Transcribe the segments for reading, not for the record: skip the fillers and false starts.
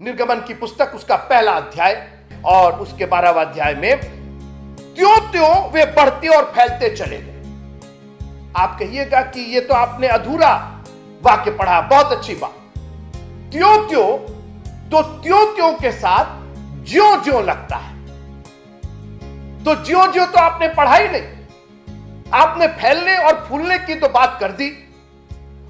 निर्गमन की पुस्तक उसका पहला अध्याय और उसके 12वां अध्याय में त्यों त्यों वे बढ़ते और फैलते चले गए। आप कहिएगा कि ये तो आपने अधूरा वाक्य पढ़ा, बहुत अच्छी बात। त्यों त्यों तो त्यों त्यों के साथ ज्यों ज्यों लगता है, तो ज्यों ज्यों तो आपने पढ़ा ही नहीं। आपने फैलने और फूलने की तो बात कर दी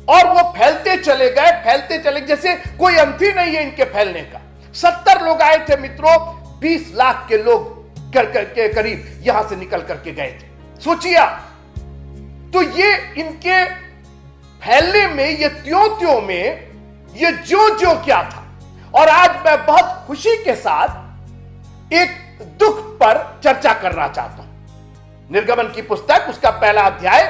और वो फैलते चले गए, जैसे कोई अंत ही नहीं है इनके फैलने का। 70 लोग आए थे मित्रों, 20 लाख के लोग के करीब यहां से निकल करके गए थे। सोचिए, तो ये इनके फैलने में, ये त्यों त्यों में, ये ज्यों ज्यों क्या था। और आज मैं बहुत खुशी के साथ एक दुख पर चर्चा करना चाहता हूं। निर्गमन की पुस्तक उसका पहला अध्याय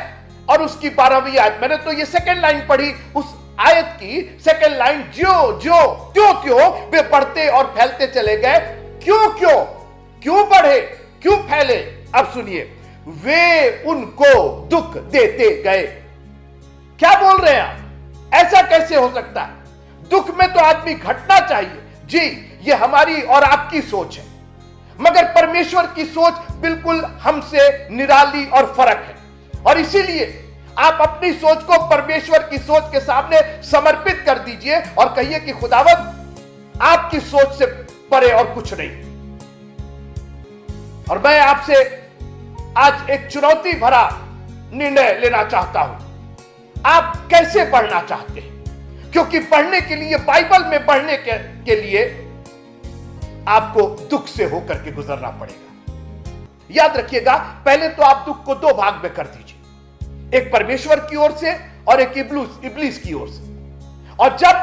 और उसकी 12वीं आयत। मैंने तो ये सेकंड लाइन पढ़ी, उस आयत की सेकंड लाइन, ज्यों ज्यों त्यों त्यों वे बढ़ते और फैलते चले गए। क्यों क्यों क्यों बढ़े, क्यों फैले? अब सुनिए, वे उनको दुख देते गए। क्या बोल रहे हैं आप? ऐसा कैसे हो सकता है? दुख में तो आदमी घटना चाहिए। जी, ये हमारी और आपकी सोच है, मगर परमेश्वर की सोच बिल्कुल हमसे निराली और फर्क है। और इसीलिए आप अपनी सोच को परमेश्वर की सोच के सामने समर्पित कर दीजिए और कहिए कि खुदावंद, आपकी सोच से परे और कुछ नहीं। और मैं आपसे आज एक चुनौती भरा निर्णय लेना चाहता हूं। आप कैसे बढ़ना चाहते हैं? क्योंकि बढ़ने के लिए, बाइबल में बढ़ने के लिए आपको दुख से होकर के गुजरना पड़ेगा। याद रखिएगा, पहले तो आप दुख को 2 भाग में कर दीजिए, एक परमेश्वर की ओर से और एक इब्लीस की ओर से। और जब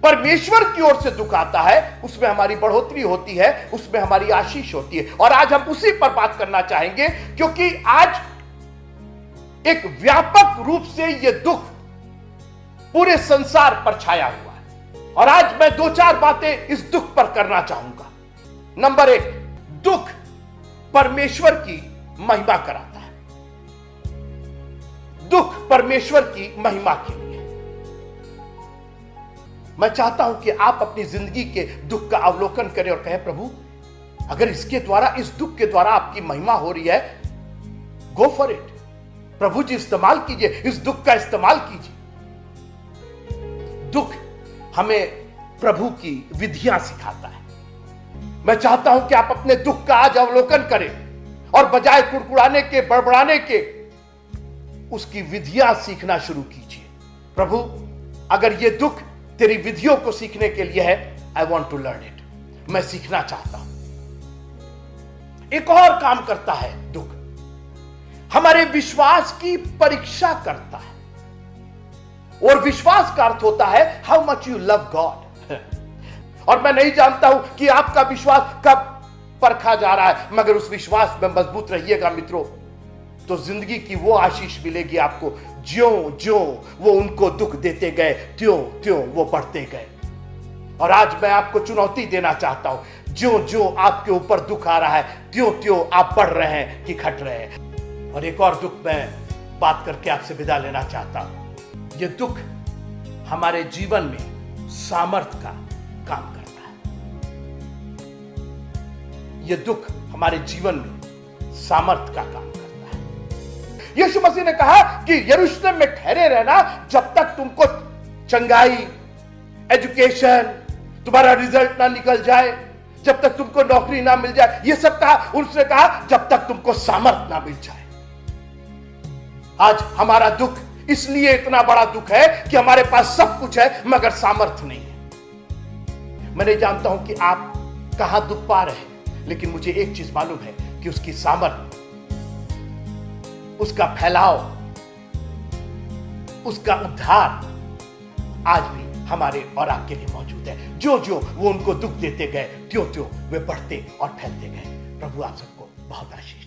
परमेश्वर की ओर से दुख आता है, उसमें हमारी बढ़ोतरी होती है, उसमें हमारी आशीष होती है। और आज हम उसी पर बात करना चाहेंगे, क्योंकि आज एक व्यापक रूप से यह दुख पूरे संसार पर छाया हुआ है। और आज मैं 2-4 बातें इस दुख पर करना चाहूंगा। नंबर 1, दुख परमेश्वर की महिमा कराता है। दुख परमेश्वर की महिमा के लिए। मैं चाहता हूं कि आप अपनी जिंदगी के दुख का अवलोकन करें और कहें, प्रभु, अगर इसके द्वारा, इस दुख के द्वारा आपकी महिमा हो रही है, गो फॉर इट। प्रभु जी, इस्तेमाल कीजिए, इस दुख का इस्तेमाल कीजिए। दुख हमें प्रभु की विधियां सिखाता है। मैं चाहता हूं कि आप अपने दुख का आज अवलोकन करें और बजाय कुड़कुड़ाने के, बड़बड़ाने के, उसकी विधियां सीखना शुरू कीजिए। प्रभु, अगर यह दुख तेरी विधियों को सीखने के लिए है, I want to learn it, मैं सीखना चाहता हूं। एक और काम करता है दुख, हमारे विश्वास की परीक्षा करता है। और विश्वास का अर्थ होता है how much you love God. और मैं नहीं जानता हूं कि आपका विश्वास कब परखा जा रहा है, मगर उस विश्वास में मजबूत रहिएगा मित्रों, तो जिंदगी की वो आशीष मिलेगी आपको। ज्यों ज्यों वो उनको दुख देते गए, त्यों त्यों वो बढ़ते गए। और आज मैं आपको चुनौती देना चाहता हूं, ज्यों ज्यों आपके ऊपर दुख आ रहा है, त्यों त्यों आप बढ़ रहे हैं कि घट रहे हैं। और एक और दुख मैं बात करके आपसे विदा लेना चाहता हूं। ये दुख हमारे जीवन में सामर्थ का काम करता है। ये दुख हमारे जीवन में सामर्थ का काम करता है। यीशु मसीह ने कहा कि यरूशलेम में ठहरे रहना जब तक तुमको चंगाई, एजुकेशन, तुम्हारा रिजल्ट ना निकल जाए, जब तक तुमको नौकरी ना मिल जाए। ये सब कहा, उसने कहा जब तक तुमको सामर्थ ना मिल जाए। आज हमारा दुख इसलिए इतना बड़ा दुख है कि हमारे पास सब कुछ है मगर सामर्थ्य नहीं है। मैं नहीं जानता हूं कि आप कहां दुख पा रहे हैं, लेकिन मुझे एक चीज मालूम है कि उसकी सामर्थ्य, उसका फैलाव, उसका उद्धार आज भी हमारे और आपके लिए मौजूद है। जो जो वो उनको दुख देते गए, त्यों त्यों वे बढ़ते और फैलते गए। प्रभु आप सबको बहुत आशीष